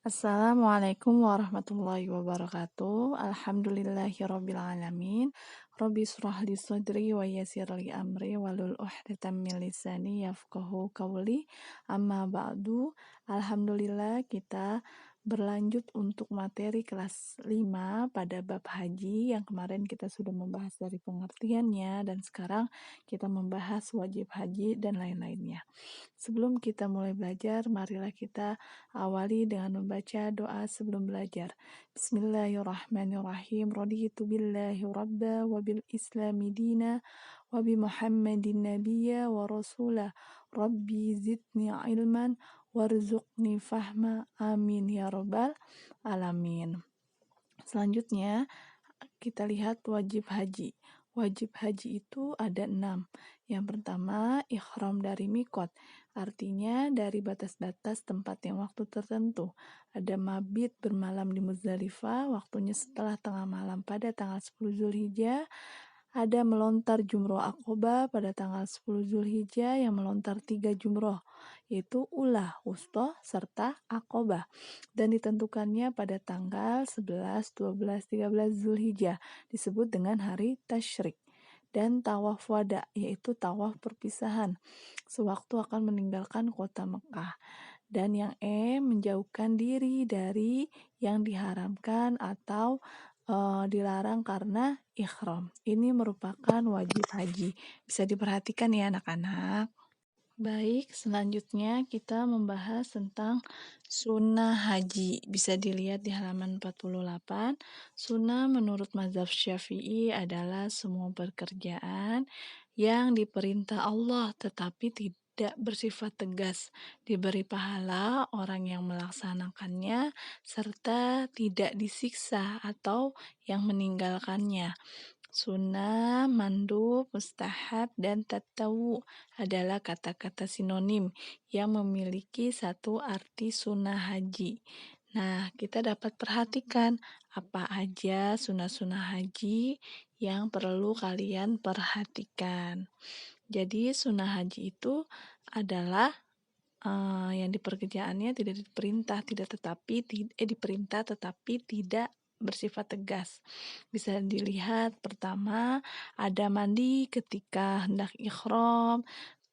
Assalamualaikum warahmatullahi wabarakatuh. Alhamdulillahirrabbilalamin. Rabbi shrah li sadri wa yassir li amri walul uhdatan min lisani yafqahu qawli. Amma ba'du. Alhamdulillah kita berlanjut untuk materi kelas 5 pada bab haji yang kemarin kita sudah membahas dari pengertiannya dan sekarang kita membahas wajib haji dan lain-lainnya. Sebelum kita mulai belajar, marilah kita awali dengan membaca doa sebelum belajar. Bismillahirrahmanirrahim. Raditu billahi rabba wa bil islami dina wa bi muhammadin nabiyya wa rasulah. Rabbi zidni ilman warzuqni fahma. Amin ya rabbal alamin. Selanjutnya, kita lihat wajib haji. Wajib haji itu ada 6. Yang pertama, ihram dari mikot. Artinya dari batas-batas tempat yang waktu tertentu. Ada mabit bermalam di Muzdalifah, waktunya setelah tengah malam pada tanggal 10 Zulhijjah. Ada melontar jumroh Aqobah pada tanggal 10 Zulhijjah yang melontar 3 jumroh, yaitu Ulah, Wusta, serta Aqobah. Dan ditentukannya pada tanggal 11, 12, 13 Zulhijjah, disebut dengan hari Tasyrik. Dan tawaf wada, yaitu tawaf perpisahan, sewaktu akan meninggalkan kota Mekah. Dan yang menjauhkan diri dari yang diharamkan atau dilarang karena ihram. Ini merupakan wajib haji. Bisa diperhatikan ya anak-anak. Baik, selanjutnya kita membahas tentang sunnah haji. Bisa dilihat di halaman 48. Sunnah menurut mazhab Syafi'i adalah semua pekerjaan yang diperintah Allah tetapi tidak bersifat tegas, diberi pahala orang yang melaksanakannya, serta tidak disiksa atau yang meninggalkannya. Sunnah, mandub, mustahab, dan tatawu adalah kata-kata sinonim yang memiliki satu arti sunnah haji. Nah, kita dapat perhatikan apa aja sunnah-sunnah haji yang perlu kalian perhatikan. Jadi, sunnah haji itu adalah yang diperkerjaannya tidak diperintah, diperintah tetapi tidak bersifat tegas. Bisa dilihat pertama ada mandi ketika hendak ihram,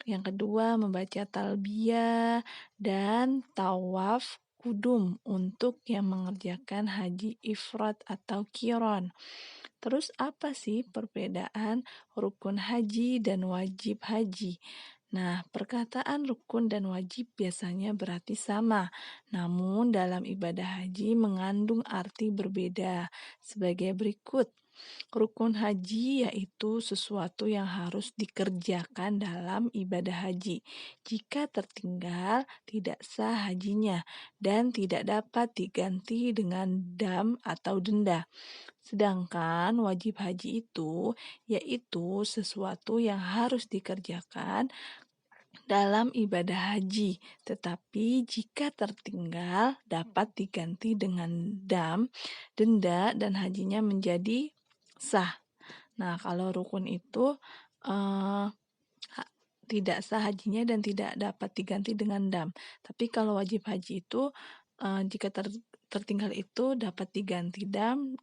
yang kedua membaca talbiyah dan tawaf kudum untuk yang mengerjakan haji ifrad atau qiron. Terus apa sih perbedaan rukun haji dan wajib haji? Nah, perkataan rukun dan wajib biasanya berarti sama, namun dalam ibadah haji mengandung arti berbeda sebagai berikut. Rukun haji yaitu sesuatu yang harus dikerjakan dalam ibadah haji. Jika tertinggal, tidak sah hajinya dan tidak dapat diganti dengan dam atau denda. Sedangkan wajib haji itu yaitu sesuatu yang harus dikerjakan dalam ibadah haji, tetapi jika tertinggal dapat diganti dengan dam, denda, dan hajinya menjadi sah. Nah, kalau rukun itu tidak sah hajinya dan tidak dapat diganti dengan dam. Tapi kalau wajib haji itu jika tertinggal itu dapat diganti dam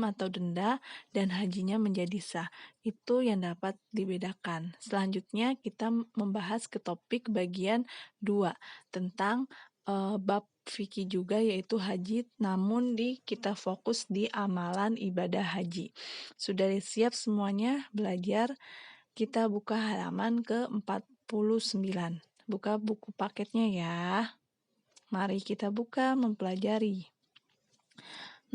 atau denda dan hajinya menjadi sah. Itu yang dapat dibedakan. Selanjutnya kita membahas ke topik bagian 2 tentang bab fikih juga yaitu haji, namun kita fokus di amalan ibadah haji. Sudah siap semuanya belajar? Kita buka halaman ke-49. Buka buku paketnya ya. Mari kita buka mempelajari.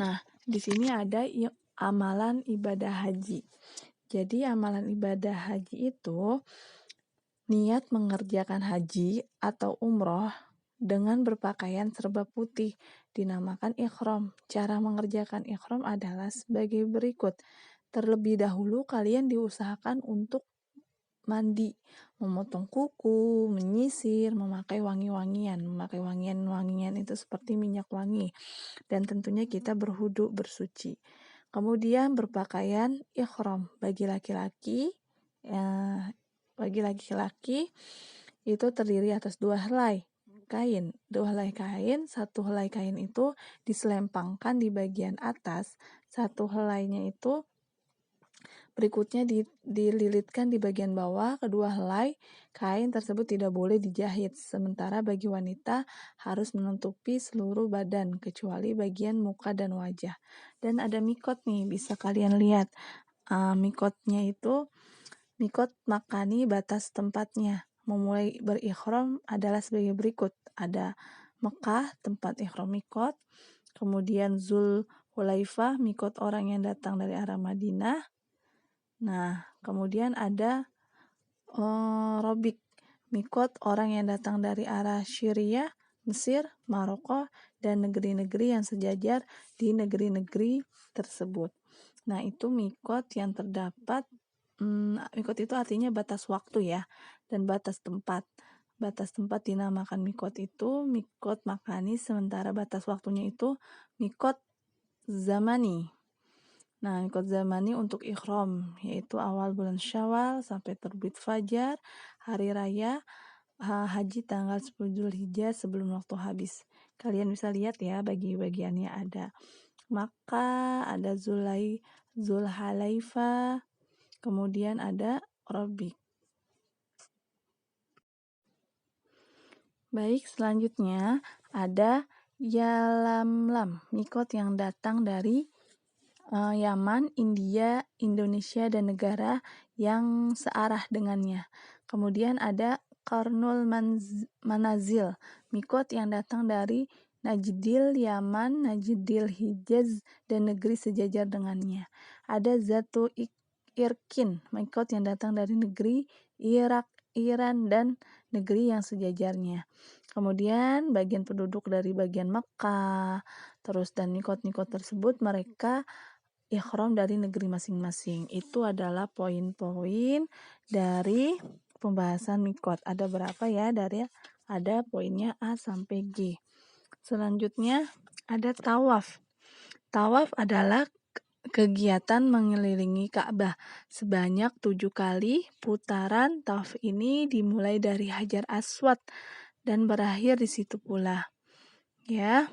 Nah, di sini ada amalan ibadah haji. Jadi amalan ibadah haji itu niat mengerjakan haji atau umroh dengan berpakaian serba putih dinamakan ikhram. Cara mengerjakan ikhram adalah sebagai berikut. Terlebih dahulu kalian diusahakan untuk mandi, memotong kuku, menyisir, memakai wangi-wangian. Memakai wangian-wangian itu seperti minyak wangi. Dan tentunya kita berwudu, bersuci. Kemudian berpakaian ikhram bagi laki-laki. Bagi laki-laki itu terdiri atas 2 helai. kain. 2 helai kain, 1 helai kain itu diselempangkan di bagian atas, 1 helainya itu berikutnya dililitkan di bagian bawah. Kedua helai kain tersebut tidak boleh dijahit. Sementara bagi wanita harus menutupi seluruh badan kecuali bagian muka dan wajah. Dan ada mikot nih, bisa kalian lihat. Mikotnya itu mikot makani batas tempatnya. Memulai berikhram adalah sebagai berikut. Ada Mekah, tempat ikhram mikot. Kemudian Zul Hulaifah, mikot orang yang datang dari arah Madinah. Nah, kemudian ada Robik, mikot orang yang datang dari arah Syria, Mesir, Maroko, dan negeri-negeri yang sejajar di negeri-negeri tersebut. Nah, itu mikot yang terdapat. Mikot itu artinya batas waktu ya, dan batas tempat. Batas tempat dinamakan mikot itu mikot makani, sementara batas waktunya itu mikot zamani. Nah, mikot zamani untuk ikhram, yaitu awal bulan Syawal sampai terbit fajar, hari raya, haji tanggal 10 Zulhijjah sebelum waktu habis. Kalian bisa lihat ya, bagi-bagiannya ada Makkah, ada Zulhalaifah, kemudian ada Robik. Baik, selanjutnya ada Yalamlam, mikot yang datang dari Yaman, India, Indonesia, dan negara yang searah dengannya. Kemudian ada Qarnul Manazil, mikot yang datang dari Najdil, Yaman, Najdil, Hijaz, dan negeri sejajar dengannya. Ada Zatu Irkin, mikot yang datang dari negeri Irak, Iran, dan negeri yang sejajarnya. Kemudian bagian penduduk dari bagian Mekah, terus dan mikot-mikot tersebut mereka ikhram dari negeri masing-masing. Itu adalah poin-poin dari pembahasan mikot. Ada berapa ya? Ada poinnya A sampai G. Selanjutnya ada tawaf. Tawaf adalah kegiatan mengelilingi Ka'bah sebanyak 7 kali. Putaran tawaf ini dimulai dari Hajar Aswad dan berakhir di situ pula. Ya.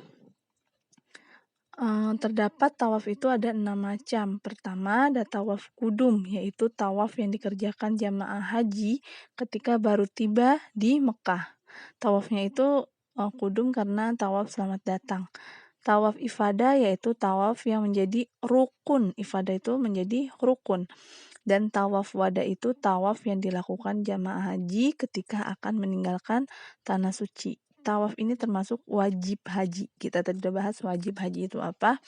Terdapat tawaf itu ada 6 macam. Pertama ada tawaf kudum, yaitu tawaf yang dikerjakan jamaah haji ketika baru tiba di Mekah. Tawafnya itu kudum karena tawaf selamat datang. Tawaf ifadah yaitu tawaf yang menjadi rukun. Ifadah itu menjadi rukun. Dan tawaf wada itu tawaf yang dilakukan jamaah haji ketika akan meninggalkan tanah suci. Tawaf ini termasuk wajib haji. Kita tadi udah bahas wajib haji itu apa.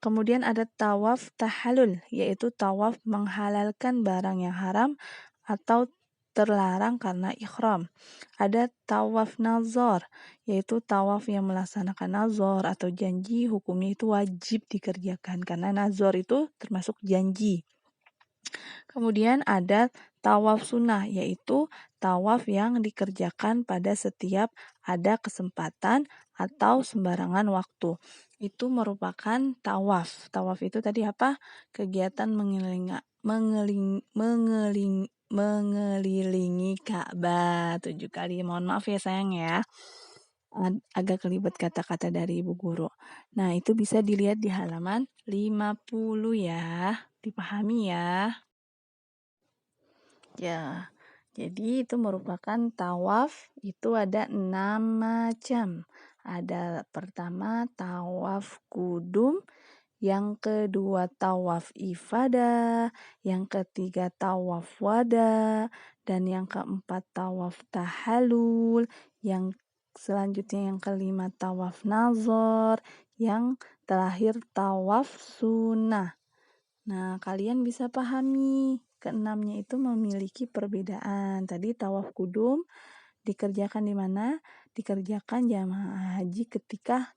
Kemudian ada tawaf tahallul, yaitu tawaf menghalalkan barang yang haram atau terlarang karena ikhram. Ada tawaf nazar, yaitu tawaf yang melaksanakan nazar atau janji, hukumnya itu wajib dikerjakan karena nazar itu termasuk janji. Kemudian ada tawaf sunnah, yaitu tawaf yang dikerjakan pada setiap ada kesempatan atau sembarangan waktu. Itu merupakan tawaf. Tawaf itu tadi apa? Kegiatan mengelilingi Ka'bah 7 kali. Mohon maaf ya sayang ya. Agak kelibet kata-kata dari Ibu Guru. Nah, itu bisa dilihat di halaman 50 ya. Dipahami ya. Ya, jadi itu merupakan tawaf, itu ada 6 macam. Ada pertama tawaf kudum, yang kedua tawaf ifadah, yang ketiga tawaf wada, dan yang keempat tawaf tahallul, yang selanjutnya yang kelima tawaf nazar, yang terakhir tawaf sunnah. Nah, kalian bisa pahami keenamnya itu memiliki perbedaan. Tadi tawaf kudum dikerjakan di mana? Dikerjakan jamaah haji ketika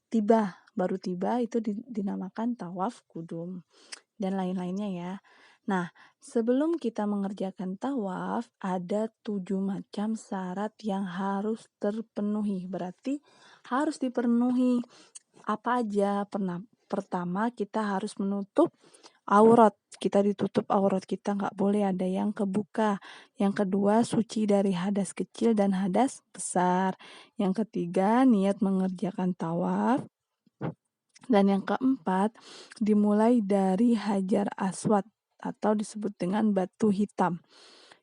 baru tiba itu dinamakan tawaf kudum dan lain-lainnya ya. Nah, sebelum kita mengerjakan tawaf ada 7 macam syarat yang harus terpenuhi. Berarti harus dipenuhi apa aja? Pertama, kita harus menutup aurat. Kita ditutup aurat kita, nggak boleh ada yang kebuka. Yang kedua, suci dari hadas kecil dan hadas besar. Yang ketiga, niat mengerjakan tawaf. Dan yang keempat, dimulai dari Hajar Aswad atau disebut dengan batu hitam.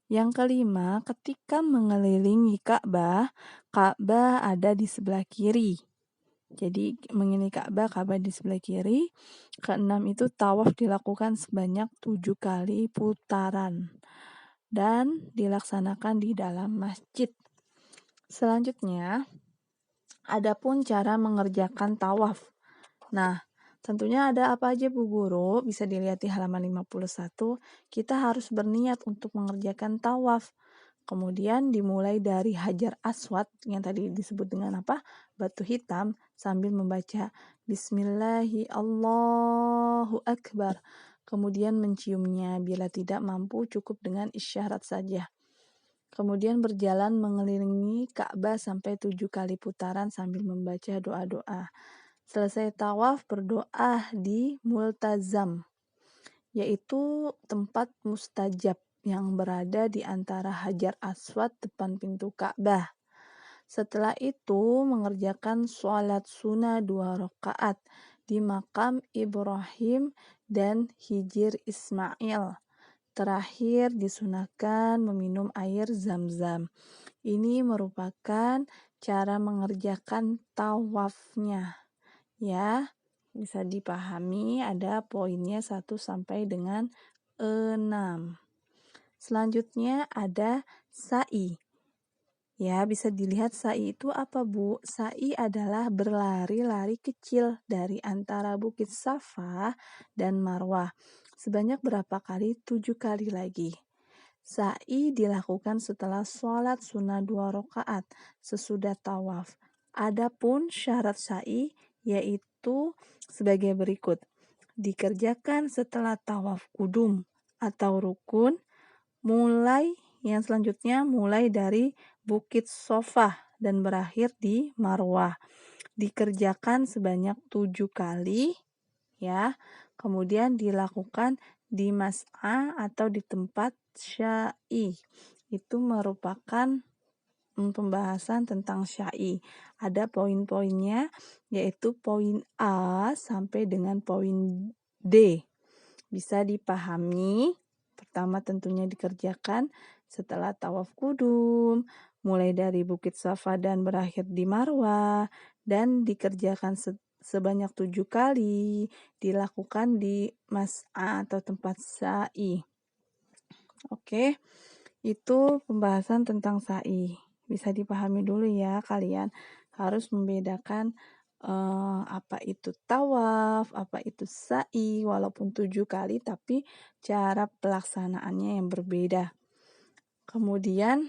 Yang kelima, ketika mengelilingi Ka'bah, Ka'bah ada di sebelah kiri. Jadi mengelilingi Ka'bah, Ka'bah di sebelah kiri. Keenam itu tawaf dilakukan sebanyak 7 kali putaran dan dilaksanakan di dalam masjid. Selanjutnya, adapun cara mengerjakan tawaf. Nah, tentunya ada apa aja Bu Guru? Bisa dilihat di halaman 51. Kita harus berniat untuk mengerjakan tawaf. Kemudian dimulai dari Hajar Aswad yang tadi disebut dengan apa? Batu hitam sambil membaca Bismillahi Allahu Akbar. Kemudian menciumnya, bila tidak mampu cukup dengan isyarat saja. Kemudian berjalan mengelilingi Ka'bah sampai 7 kali putaran sambil membaca doa-doa. Selesai tawaf berdoa di multazam, yaitu tempat mustajab yang berada di antara Hajar Aswad depan pintu Ka'bah. Setelah itu mengerjakan sholat sunnah 2 rakaat di makam Ibrahim dan Hijir Ismail. Terakhir disunahkan meminum air zam-zam. Ini merupakan cara mengerjakan tawafnya. Ya, bisa dipahami ada poinnya 1 sampai dengan 6. Selanjutnya ada sa'i. Ya, bisa dilihat sa'i itu apa, Bu? Sa'i adalah berlari-lari kecil dari antara Bukit Safa dan Marwah. Sebanyak berapa kali? 7 kali lagi. Sa'i dilakukan setelah sholat sunnah 2 rakaat sesudah tawaf. Adapun syarat sa'i yaitu sebagai berikut. Dikerjakan setelah tawaf kudum atau rukun, yang selanjutnya mulai dari Bukit Sofa dan berakhir di Marwah. Dikerjakan sebanyak 7 kali, ya. Kemudian dilakukan di mas'a atau di tempat sya'i. Itu merupakan pembahasan tentang sya'i. Ada poin-poinnya, yaitu poin A sampai dengan poin D. Bisa dipahami. Pertama tentunya dikerjakan setelah tawaf kudum, mulai dari Bukit Safa dan berakhir di Marwah, dan dikerjakan sebanyak 7 kali, dilakukan di mas'a atau tempat sa'i. Oke, itu pembahasan tentang sa'i. Bisa dipahami dulu ya, kalian harus membedakan apa itu tawaf, apa itu sa'i, walaupun 7 kali tapi cara pelaksanaannya yang berbeda. Kemudian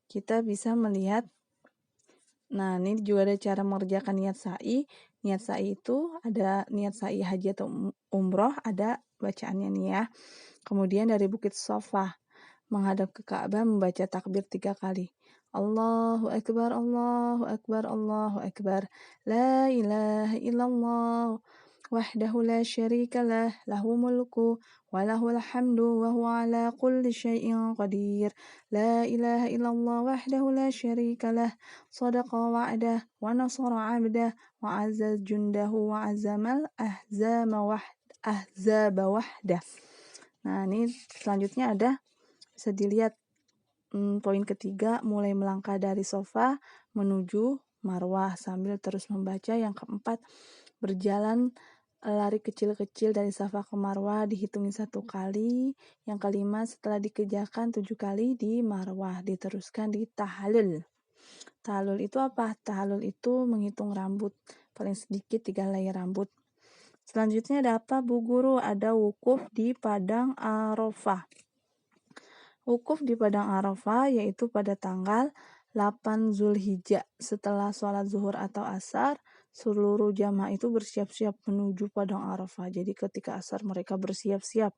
kita bisa melihat, nah ini juga ada cara mengerjakan niat sa'i. Niat sa'i itu ada niat sa'i haji atau umroh, ada bacaannya nih ya. Kemudian dari Bukit Sofa menghadap ke Ka'bah membaca takbir 3 kali. Allahu Akbar, Allahu Akbar, Allahu Akbar. La ilaha illallah wahdahu la syarika lah, lahu mulku wa lahul hamdu wa huwa ala kulli syai'in qadir. La ilaha illallah wahdahu la syarika lah, sadaqa wa'dah wa nasara 'abdah wa 'azza jundahu wa 'azamal ahzaba wahdah. Nah, ini selanjutnya ada, bisa dilihat poin ketiga, mulai melangkah dari sofa menuju Marwah sambil terus membaca. Yang keempat, berjalan lari kecil-kecil dari Safa ke Marwah dihitungi 1 kali. Yang kelima, setelah dikerjakan 7 kali di Marwah, diteruskan di tahalul. Tahalul itu apa? Tahalul itu menghitung rambut, paling sedikit 3 helai rambut. Selanjutnya ada apa, Bu Guru? Ada wukuf di Padang Arafah. Wukuf di Padang Arafah yaitu pada tanggal 8 Zulhijjah. Setelah sholat zuhur atau asar, seluruh jamaah itu bersiap-siap menuju Padang Arafah. Jadi ketika asar mereka bersiap-siap.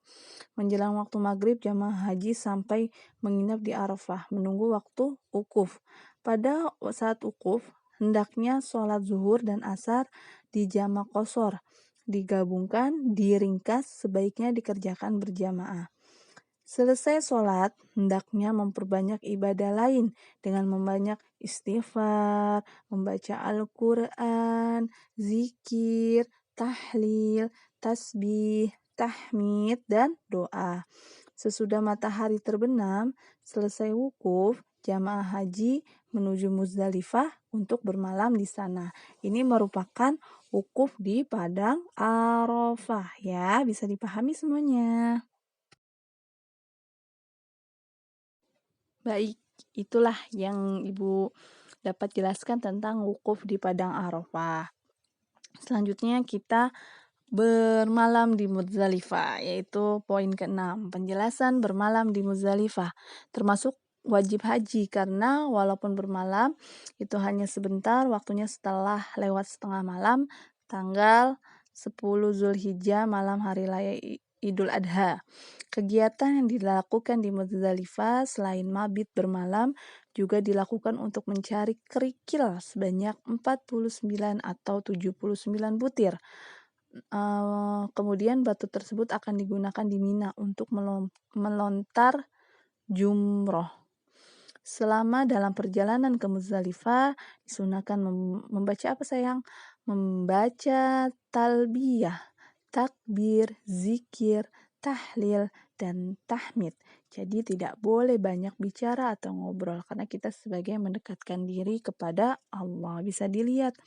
Menjelang waktu maghrib, jamaah haji sampai menginap di Arafah, menunggu waktu wukuf. Pada saat wukuf, hendaknya sholat zuhur dan asar di jamak qashar. digabungkan, diringkas, sebaiknya dikerjakan berjamaah. Selesai sholat, hendaknya memperbanyak ibadah lain dengan membanyak istighfar, membaca Al-Quran, zikir, tahlil, tasbih, tahmid, dan doa. Sesudah matahari terbenam, selesai wukuf, jamaah haji menuju Muzdalifah untuk bermalam di sana. Ini merupakan wukuf di Padang Arafah ya, bisa dipahami semuanya. Baik, itulah yang Ibu dapat jelaskan tentang wukuf di Padang Arafah. Selanjutnya kita bermalam di Muzdalifah, yaitu poin ke-6, penjelasan bermalam di Muzdalifah, termasuk wajib haji karena walaupun bermalam itu hanya sebentar, waktunya setelah lewat setengah malam, tanggal 10 Zulhijjah malam hari raya Idul Adha. Kegiatan yang dilakukan di Muzdalifah selain mabit bermalam juga dilakukan untuk mencari kerikil sebanyak 49 atau 79 butir. Kemudian batu tersebut akan digunakan di Mina untuk melontar jumroh. Selama dalam perjalanan ke Muzdalifah disunahkan membaca apa sayang? Membaca talbiyah, takbir, zikir, tahlil, dan tahmid. Jadi tidak boleh banyak bicara atau ngobrol karena kita sebagai mendekatkan diri kepada Allah. Bisa dilihat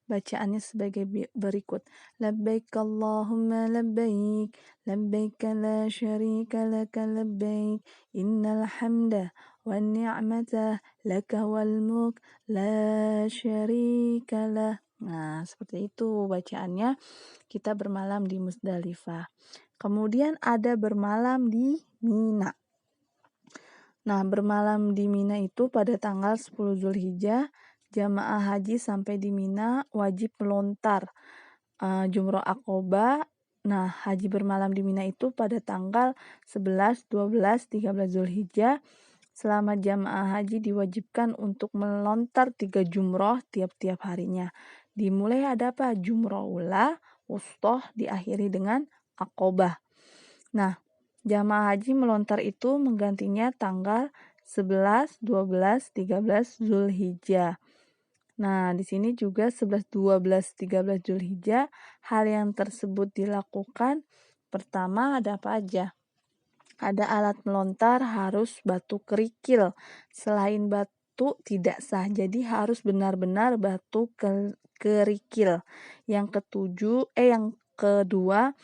bacaannya sebagai berikut. Labbaik Allahumma labbaik, labbaik la syarika laka labbaik, innal hamda wan ni'mata laka wal mulk la syarika lah. Nah, seperti itu bacaannya kita bermalam di Muzdalifah. Kemudian ada bermalam di Mina. Nah, bermalam di Mina itu pada tanggal 10 Zulhijjah, jamaah haji sampai di Mina wajib melontar jumroh Aqobah. Nah, haji bermalam di Mina itu pada tanggal 11, 12, 13 Zulhijjah. Selama jamaah haji diwajibkan untuk melontar 3 jumroh tiap-tiap harinya. Dimulai ada apa? Jumroh ula, wustoh, diakhiri dengan Aqobah. Nah, jamaah haji melontar itu menggantinya tanggal 11, 12, 13 Zulhijjah. Nah, di sini juga 11, 12, 13 Zulhijjah hal yang tersebut dilakukan. Pertama ada apa aja? Ada alat melontar, harus batu kerikil. Selain batu tidak sah, jadi harus benar-benar batu kerikil. Yang kedua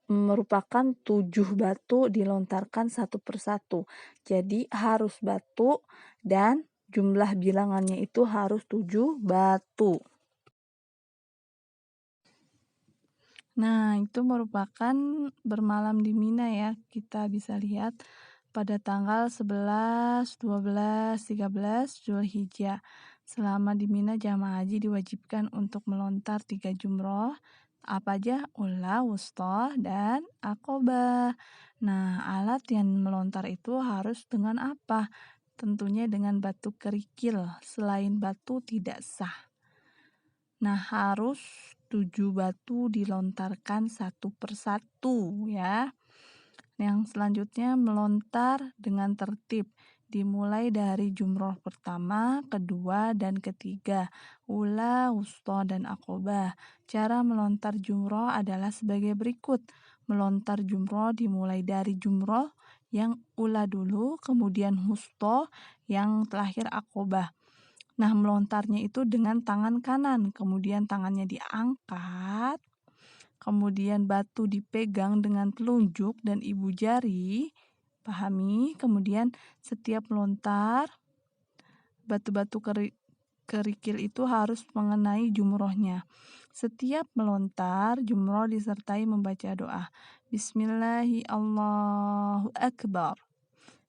merupakan 7 batu dilontarkan satu persatu. Jadi harus batu dan jumlah bilangannya itu harus 7 batu. Nah, itu merupakan bermalam di Mina ya. Kita bisa lihat pada tanggal 11, 12, 13 Zulhijjah. Selama di Mina jamaah haji diwajibkan untuk melontar 3 jumroh. Apa aja? Ula, wustoh, dan Aqobah. Nah, alat yang melontar itu harus dengan apa? Tentunya dengan batu kerikil. Selain batu tidak sah. Nah, harus 7 batu dilontarkan satu persatu ya. Yang selanjutnya melontar dengan tertib. Dimulai dari jumroh pertama, kedua, dan ketiga. Ula, wustoh, dan Aqobah. Cara melontar jumroh adalah sebagai berikut. Melontar jumroh dimulai dari jumroh yang ula dulu, kemudian wustoh, yang terakhir Aqobah. Nah, melontarnya itu dengan tangan kanan, kemudian tangannya diangkat, kemudian batu dipegang dengan telunjuk dan ibu jari, pahami, kemudian setiap melontar, batu-batu kerikil itu harus mengenai jumrohnya. Setiap melontar, jumroh disertai membaca doa. Bismillahirrahmanirrahim, Allahu Akbar.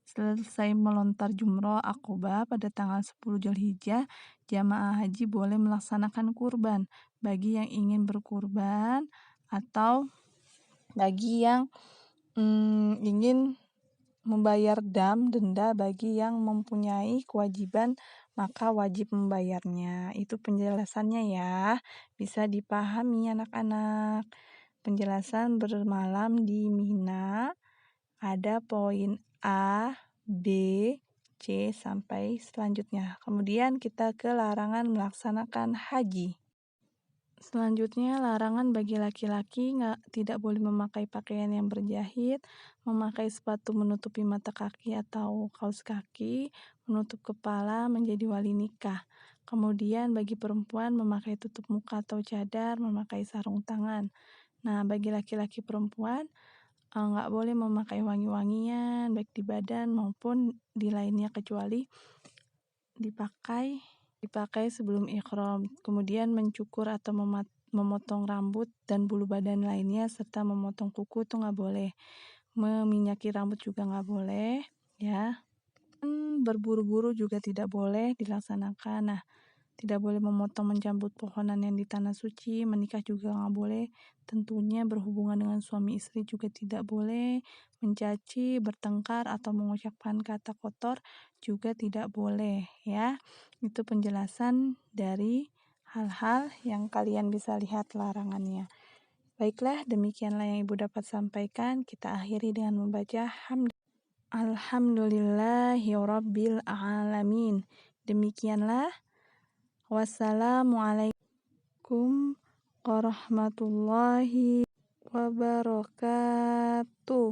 Selesai melontar jumroh Aqobah pada tanggal 10 Zulhijjah, jamaah haji boleh melaksanakan kurban bagi yang ingin berkurban atau bagi yang ingin membayar denda bagi yang mempunyai kewajiban maka wajib membayarnya. Itu penjelasannya ya. Bisa dipahami anak-anak. penjelasan bermalam di Mina. Ada poin A, B, C sampai selanjutnya. Kemudian kita ke larangan melaksanakan haji. Selanjutnya, larangan bagi laki-laki tidak boleh memakai pakaian yang berjahit, memakai sepatu menutupi mata kaki atau kaos kaki, menutup kepala menjadi wali nikah. Kemudian bagi perempuan memakai tutup muka atau cadar, memakai sarung tangan. Nah, bagi laki-laki perempuan nggak boleh memakai wangi-wangian baik di badan maupun di lainnya kecuali dipakai sebelum ihram. Kemudian mencukur atau memotong rambut dan bulu badan lainnya serta memotong kuku itu nggak boleh. Meminyaki rambut juga nggak boleh, ya. Berburu-buru juga tidak boleh dilaksanakan. Nah, tidak boleh memotong mencabut pohonan yang di tanah suci, menikah juga nggak boleh. Tentunya berhubungan dengan suami istri juga tidak boleh. Mencaci, bertengkar, atau mengucapkan kata kotor juga tidak boleh, ya. Itu penjelasan dari hal-hal yang kalian bisa lihat larangannya. Baiklah, demikianlah yang Ibu dapat sampaikan. Kita akhiri dengan membaca Alhamdulillahirabbil alamin. Demikianlah. Wassalamualaikum warahmatullahi wabarakatuh.